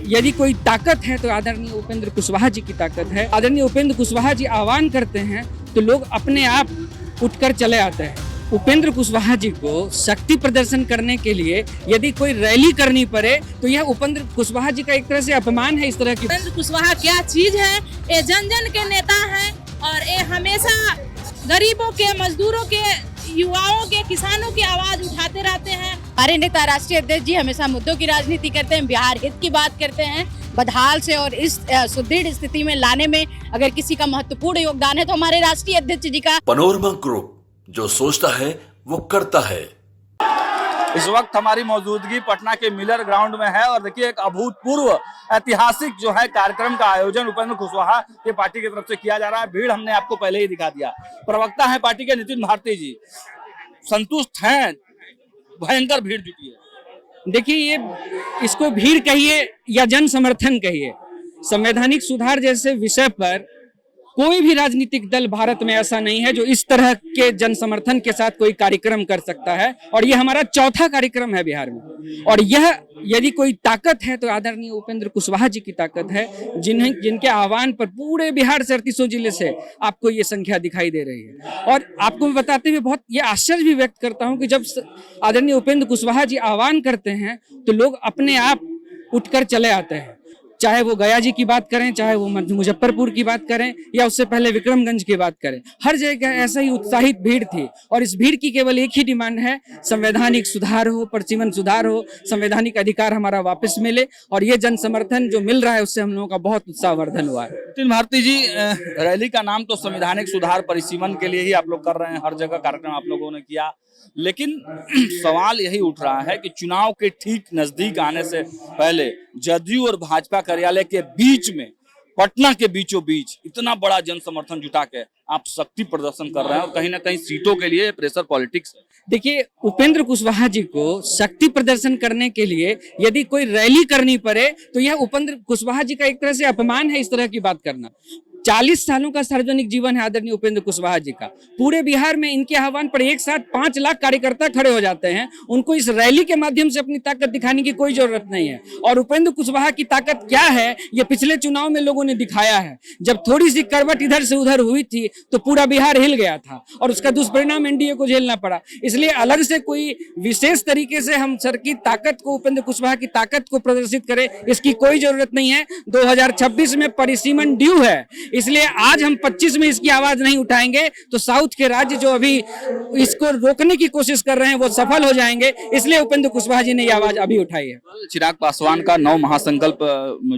यदि कोई ताकत है तो आदरणीय उपेंद्र कुशवाहा जी की ताकत है। आदरणीय उपेंद्र कुशवाहा जी आह्वान करते हैं तो लोग अपने आप उठकर चले आते हैं। उपेंद्र कुशवाहा जी को शक्ति प्रदर्शन करने के लिए यदि कोई रैली करनी पड़े तो यह उपेंद्र कुशवाहा जी का एक तरह से अपमान है। इस तरह की उपेंद्र कुशवाहा क्या चीज है, ये जन जन के नेता हैं और ये हमेशा गरीबों के, मजदूरों के, युवाओं के, किसानों की आवाज उठाते रहते हैं। हमारे नेता राष्ट्रीय अध्यक्ष जी हमेशा मुद्दों की राजनीति करते हैं, बिहार हित की बात करते हैं। बदहाल से और इस सुदृढ़ स्थिति में लाने में अगर किसी का महत्वपूर्ण योगदान है तो हमारे राष्ट्रीय अध्यक्ष जी का। पनोरमा ग्रुप, जो सोचता है वो करता है। इस वक्त हमारी मौजूदगी पटना के मिलर ग्राउंड में है और देखिए एक अभूतपूर्व ऐतिहासिक जो है कार्यक्रम का आयोजन उपेंद्र कुशवाहा की पार्टी की तरफ से किया जा रहा है। भीड़ हमने आपको पहले ही दिखा दिया। प्रवक्ता है पार्टी के नितिन भारती जी, संतुष्ट हैं? भयंकर भीड़ जुटी है। देखिए, ये इसको भीड़ कहिए या जन समर्थन कहिए, संवैधानिक सुधार जैसे विषय पर कोई भी राजनीतिक दल भारत में ऐसा नहीं है जो इस तरह के जन समर्थन के साथ कोई कार्यक्रम कर सकता है। और ये हमारा चौथा कार्यक्रम है बिहार में। और यह यदि कोई ताकत है तो आदरणीय उपेंद्र कुशवाहा जी की ताकत है, जिनके आह्वान पर पूरे बिहार से 38 जिले से आपको ये संख्या दिखाई दे रही है। और आपको मैं बताते हुए बहुत ये आश्चर्य भी व्यक्त करता हूँ कि जब आदरणीय उपेंद्र कुशवाहा जी आह्वान करते हैं तो लोग अपने आप उठकर चले आते हैं। चाहे वो गया जी की बात करें, चाहे वो मुजफ्फरपुर की बात करें या उससे पहले विक्रमगंज की बात करें, हर जगह ऐसा ही उत्साहित भीड़ थी। और इस भीड़ की केवल एक ही डिमांड है, संवैधानिक सुधार हो, परिसीमन सुधार हो, संवैधानिक अधिकार हमारा वापस मिले। और ये जन समर्थन जो मिल रहा है उससे हम लोगों का बहुत उत्साहवर्धन हुआ है। नितिन भारती जी, रैली का नाम तो संवैधानिक सुधार परिसीमन के लिए ही आप लोग कर रहे हैं, हर जगह कार्यक्रम आप लोगों ने किया, लेकिन सवाल यही उठ रहा है कि चुनाव के ठीक नजदीक आने से पहले जदयू और भाजपा कार्यालय के बीच में, पटना के बीचों बीच इतना बड़ा जन समर्थन जुटा के आप शक्ति प्रदर्शन कर रहे हैं और कहीं ना कहीं सीटों के लिए प्रेशर पॉलिटिक्स है। देखिए, उपेंद्र कुशवाहा जी को शक्ति प्रदर्शन करने के लिए यदि कोई रैली करनी पड़े तो यह उपेंद्र कुशवाहा जी का एक तरह से अपमान है। इस तरह की बात करना, 40 सालों का सार्वजनिक जीवन है आदरणीय उपेंद्र कुशवाहा जी का। पूरे बिहार में इनके आह्वान पर एक साथ 5 लाख कार्यकर्ता खड़े हो जाते हैं। उनको इस रैली के माध्यम से अपनी ताकत दिखाने की कोई जरूरत नहीं है। और उपेंद्र कुशवाहा की ताकत क्या है, ये पिछले चुनाव में लोगों ने दिखाया है। जब थोड़ी सी करवट इधर से उधर हुई थी तो पूरा बिहार हिल गया था और उसका दुष्परिणाम एनडीए को झेलना पड़ा। इसलिए अलग से कोई विशेष तरीके से हम सर की ताकत को, उपेंद्र कुशवाहा की ताकत को प्रदर्शित करें, इसकी कोई जरूरत नहीं है। 2026 में परिसीमन ड्यू है, इसलिए आज हम 25 में इसकी आवाज नहीं उठाएंगे तो साउथ के राज्य जो अभी इसको रोकने की कोशिश कर रहे हैं वो सफल हो जाएंगे। इसलिए उपेंद्र कुशवाहा जी ने ये आवाज अभी उठाई है। चिराग पासवान का 9 महासंकल्प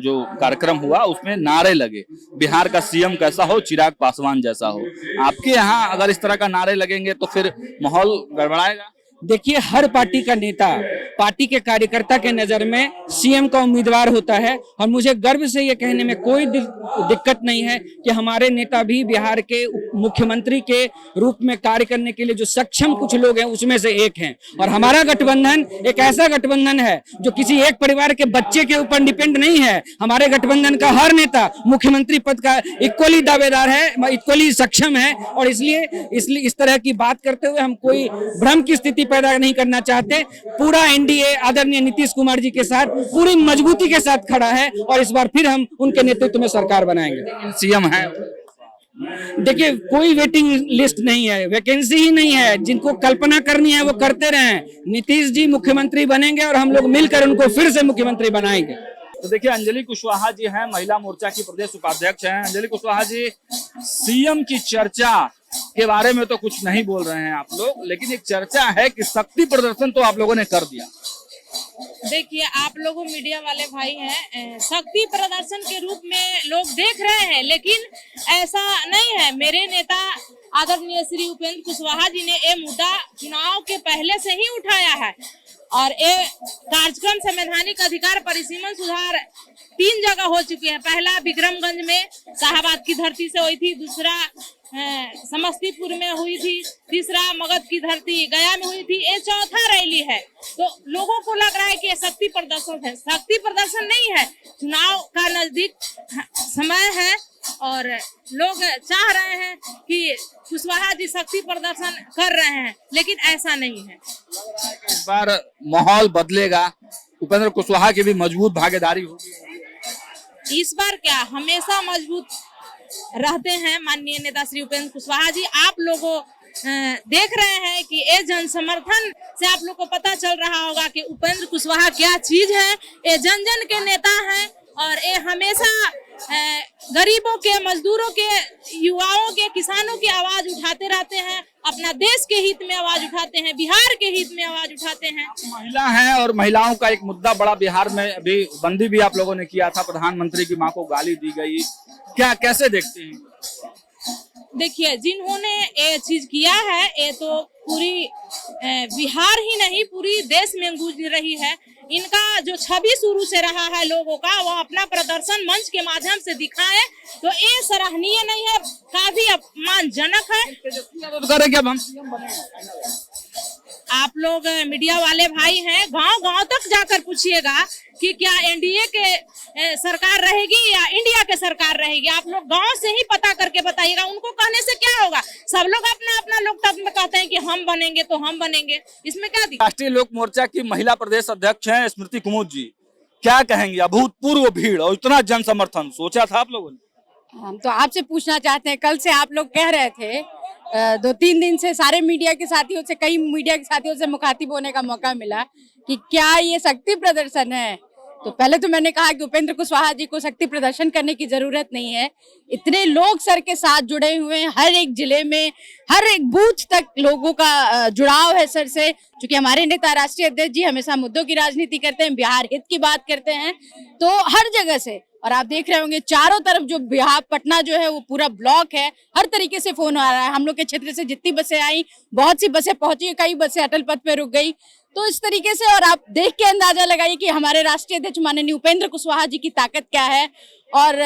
जो कार्यक्रम हुआ उसमें नारे लगे, बिहार का सीएम कैसा हो, चिराग पासवान जैसा हो। आपके यहाँ अगर इस तरह का नारे लगेंगे तो फिर माहौल गड़बड़ाएगा? देखिए, हर पार्टी का नेता पार्टी के कार्यकर्ता के नजर में सीएम का उम्मीदवार होता है। और मुझे गर्व से ये कहने में कोई दिक्कत नहीं है कि हमारे नेता भी बिहार के मुख्यमंत्री के रूप में कार्य करने के लिए जो सक्षम कुछ लोग हैं उसमें से एक हैं। और हमारा गठबंधन एक ऐसा गठबंधन है जो किसी एक परिवार के बच्चे के ऊपर डिपेंड नहीं है। हमारे गठबंधन का हर नेता मुख्यमंत्री पद का इक्वली दावेदार है, इक्वली सक्षम है। और इसलिए इस तरह की बात करते हुए हम कोई भ्रम की स्थिति पैदा नहीं करना चाहते। पूरा एनडीए आदरणीय नीतीश कुमार जी के साथ पूरी मजबूती के साथ खड़ा है और इस बार फिर हम उनके नेतृत्व में सरकार बनाएंगे। सीएम है, देखिए, कोई वेटिंग लिस्ट नहीं है, वैकेंसी ही नहीं है। जिनको कल्पना करनी है वो करते रहें। नीतीश जी मुख्यमंत्री बनेंगे और हम लोग मिलकर उनको फिर से मुख्यमंत्री बनाएंगे। तो देखिए, अंजलि कुशवाहा जी हैं, महिला मोर्चा की प्रदेश उपाध्यक्ष हैं। अंजलि कुशवाहा जी, सीएम की चर्चा के बारे में तो कुछ नहीं बोल रहे हैं आप लोग, लेकिन एक चर्चा है कि शक्ति प्रदर्शन तो आप लोगों ने कर दिया। देखिए, आप लोगों मीडिया वाले भाई हैं, शक्ति प्रदर्शन के रूप में लोग देख रहे हैं, लेकिन ऐसा नहीं है। मेरे नेता आदरणीय श्री उपेंद्र कुशवाहा जी ने ये मुद्दा चुनाव के पहले से ही उठाया है। और ये कार्यक्रम संवैधानिक अधिकार परिसीमन सुधार 3 जगह हो चुके हैं। पहला विक्रमगंज में शाहबाद की धरती से हुई थी, दूसरा समस्तीपुर में हुई थी, तीसरा मगध की धरती गया में हुई थी, ये चौथा रैली है। तो लोगों को लग रहा है कि ये शक्ति प्रदर्शन है। शक्ति प्रदर्शन नहीं है, चुनाव का नजदीक समय है और लोग चाह रहे हैं कि कुशवाहा जी शक्ति प्रदर्शन कर रहे हैं, लेकिन ऐसा नहीं है। इस बार माहौल बदलेगा, उपेंद्र कुशवाहा की भी मजबूत भागीदारी होगी। इस बार क्या हमेशा मजबूत रहते हैं माननीय नेता श्री उपेंद्र कुशवाहा जी। आप लोगों देख रहे हैं कि ये जन समर्थन से आप लोग को पता चल रहा होगा कि उपेंद्र कुशवाहा क्या चीज है। ये जन जन के नेता हैं और ये हमेशा गरीबों के, मजदूरों के, युवाओं के, किसानों की आवाज उठाते रहते हैं। अपना देश के हित में आवाज उठाते हैं, बिहार के हित में आवाज उठाते हैं। महिला हैं और महिलाओं का एक मुद्दा बड़ा बिहार में अभी बंदी भी आप लोगों ने किया था, प्रधानमंत्री की मां को गाली दी गई, क्या कैसे देखते हैं? देखिए, जिन्होंने ये चीज किया है ये तो पूरी बिहार ही नहीं पूरी देश में गूंज रही है। इनका जो छवि शुरू से रहा है लोगों का, वो अपना प्रदर्शन मंच के माध्यम से दिखाए तो ये सराहनीय नहीं है, काफी अपमानजनक है। आप लोग मीडिया वाले भाई हैं, गांव गांव तक जाकर पूछिएगा कि क्या एनडीए के सरकार रहेगी या इंडिया के सरकार रहेगी। आप लोग गांव से ही पता करके बताइएगा। उनको कहने से क्या होगा, सब लोग अपना अपना लोकतंत्र में कहते हैं कि हम बनेंगे तो हम बनेंगे, इसमें क्या दिक्कत। राष्ट्रीय लोक मोर्चा की महिला प्रदेश अध्यक्ष हैं स्मृति कुमुद जी, क्या कहेंगे? अभूतपूर्व भीड़ और इतना जन समर्थन सोचा था आप लोगों ने? हम तो आपसे पूछना चाहते हैं, कल से आप लोग कह रहे थे 2-3 दिन से सारे मीडिया के साथियों से, कई मीडिया के साथियों से मुखातिब होने का मौका मिला कि क्या ये शक्ति प्रदर्शन है। तो पहले तो मैंने कहा कि उपेंद्र कुशवाहा जी को शक्ति प्रदर्शन करने की जरूरत नहीं है। इतने लोग सर के साथ जुड़े हुए हैं, हर एक जिले में, हर एक बूथ तक लोगों का जुड़ाव है सर से। क्योंकि हमारे नेता राष्ट्रीय अध्यक्ष जी हमेशा मुद्दों की राजनीति करते हैं, बिहार हित की बात करते हैं, तो हर जगह से। और आप देख रहे होंगे चारों तरफ जो बिहार, पटना जो है वो पूरा ब्लॉक है, हर तरीके से फोन आ रहा है। हम लोग के क्षेत्र से जितनी बसें आई, बहुत सी बसें पहुंची, कई बसें अटल पथ पे रुक गई। तो इस तरीके से, और आप देख के अंदाजा लगाइए कि हमारे राष्ट्रीय अध्यक्ष माननीय उपेंद्र कुशवाहा जी की ताकत क्या है और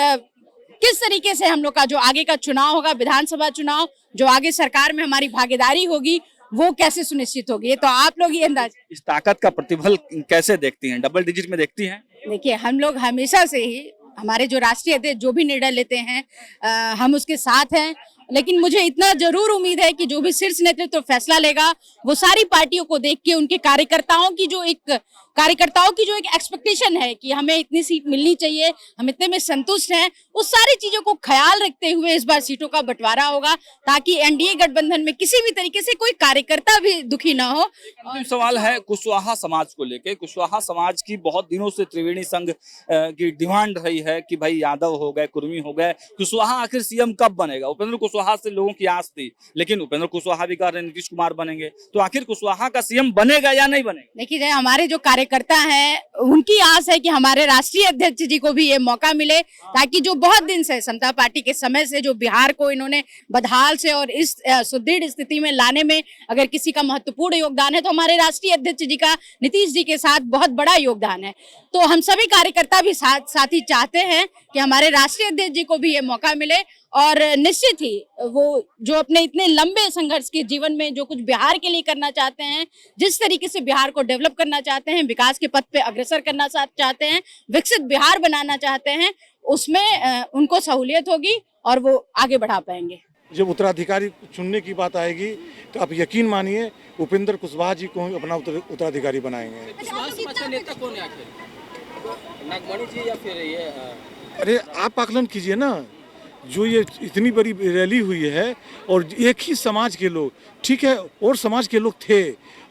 किस तरीके से हम लोग का जो आगे का चुनाव होगा, विधानसभा चुनाव, जो आगे सरकार में हमारी भागीदारी होगी, वो कैसे सुनिश्चित होगी। ये तो आप लोग ये अंदाज, इस ताकत का प्रतिफल कैसे देखती हैं? डबल डिजिट में देखती हैं? देखिए, हम लोग हमेशा से ही, हमारे जो राष्ट्रीय अध्यक्ष जो भी निर्णय लेते हैं हम उसके साथ हैं। लेकिन मुझे इतना जरूर उम्मीद है कि जो भी शीर्ष नेतृत्व फैसला लेगा वो सारी पार्टियों को देख के, उनके कार्यकर्ताओं की जो एक एक्सपेक्टेशन है कि हमें इतनी सीट मिलनी चाहिए, हम इतने में संतुष्ट हैं, उस सारी चीजों को ख्याल रखते हुए इस बार सीटों का बंटवारा होगा, ताकि एनडीए गठबंधन में किसी भी तरीके से कोई कार्यकर्ता भी दुखी ना हो। अंतिम सवाल है कुशवाहा समाज को लेके। कुशवाहा समाज की बहुत दिनों से त्रिवेणी संघ की डिमांड रही है कि भाई यादव हो गए, कुर्मी हो गए, कुशवाहा आखिर सीएम कब बनेगा? उपेंद्र कुशवाहा से लोगों की आस थी, लेकिन उपेंद्र कुशवाहा भी कह रहे हैं नीतीश कुमार बनेंगे, तो आखिर कुशवाहा का सीएम बनेगा या नहीं बनेगा? देखिए, हमारे जो कार्यकर्ता हैं उनकी आस है कि हमारे राष्ट्रीय अध्यक्ष जी को भी ये मौका मिले, ताकि जो बहुत दिन से समता पार्टी के समय से जो बिहार को इन्होंने बदहाल से और इस सुदृढ़ स्थिति में लाने में अगर किसी का महत्वपूर्ण योगदान है तो हमारे राष्ट्रीय अध्यक्ष जी का, नीतीश जी के साथ बहुत बड़ा योगदान है। तो हम सभी कार्यकर्ता भी साथ ही चाहते हैं कि हमारे राष्ट्रीय अध्यक्ष जी को भी ये मौका मिले और निश्चित ही वो जो अपने इतने लंबे संघर्ष के जीवन में जो कुछ बिहार के लिए करना चाहते हैं, जिस तरीके से बिहार को डेवलप करना चाहते हैं, विकास के पथ पे अग्रसर करना चाहते हैं, विकसित बिहार बनाना चाहते हैं, उसमें उनको सहूलियत होगी और वो आगे बढ़ा पाएंगे। जब उत्तराधिकारी चुनने की बात आएगी तो आप यकीन मानिए उपेंद्र कुशवाहा जी को अपना उत्तराधिकारी बनाएंगे। कुशवाहा समाज का नेता कौन है आखिर? नागमणि जी या फिर ये? अरे आप आकलन कीजिए ना, जो ये इतनी बड़ी रैली हुई है और एक ही समाज के लोग, ठीक है और समाज के लोग थे,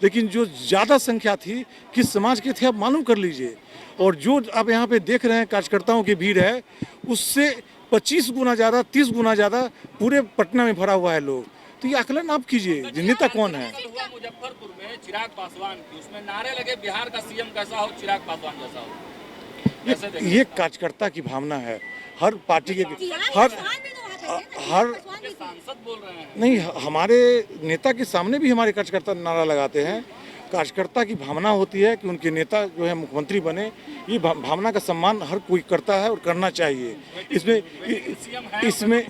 लेकिन जो ज़्यादा संख्या थी किस समाज के थे आप मालूम कर लीजिए। और जो आप यहाँ पे देख रहे हैं कार्यकर्ताओं की भीड़ है, उससे 25 गुना ज़्यादा, 30 गुना ज़्यादा पूरे पटना में भरा हुआ है लोग। तो ये आकलन आप कीजिए, नेता कौन है। मुजफ्फरपुर में चिराग पासवान की, उसमें नारे लगे बिहार का सीएम कैसा हो, चिराग पासवान जैसा हो। ये कार्यकर्ता की भावना है, हर पार्टी के हर सांसद बोल रहे हैं। नहीं, हमारे नेता के सामने भी हमारे कार्यकर्ता नारा लगाते हैं। कार्यकर्ता की भावना होती है कि उनके नेता जो है मुख्यमंत्री बने, ये भावना का सम्मान हर कोई करता है और करना चाहिए। इसमें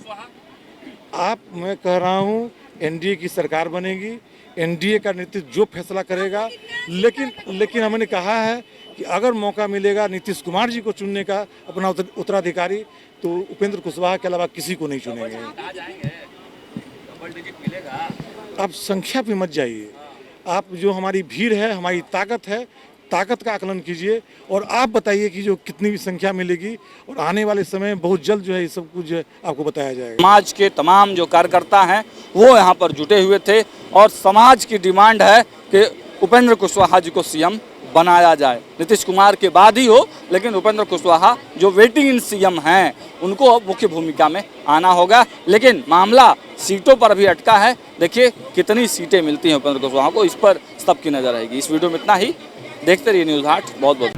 आप, मैं कह रहा हूँ एनडीए की सरकार बनेगी, एनडीए का नेतृत्व जो फैसला करेगा, लेकिन हमने कहा है कि अगर मौका मिलेगा नीतीश कुमार जी को चुनने का अपना उत्तराधिकारी, तो उपेंद्र कुशवाहा के अलावा किसी को नहीं चुनेंगे। आप संख्या पे मत जाइए, आप जो हमारी भीड़ है, हमारी ताकत है, ताकत का आकलन कीजिए और आप बताइए कि जो कितनी भी संख्या मिलेगी, और आने वाले समय में बहुत जल्द जो है ये सब कुछ जो है आपको बताया जाएगा। समाज के तमाम जो कार्यकर्ता हैं वो यहाँ पर जुटे हुए थे और समाज की डिमांड है कि उपेंद्र कुशवाहा जी को सीएम बनाया जाए। नीतीश कुमार के बाद ही हो, लेकिन उपेंद्र कुशवाहा जो वेटिंग इन सीएम हैं उनको अब मुख्य भूमिका में आना होगा। लेकिन मामला सीटों पर भी अटका है। देखिए कितनी सीटें मिलती हैं उपेंद्र कुशवाहा को, इस पर सबकी नजर रहेगी। इस वीडियो में इतना ही। देखते रहिए न्यूज़ 8। बहुत बहुत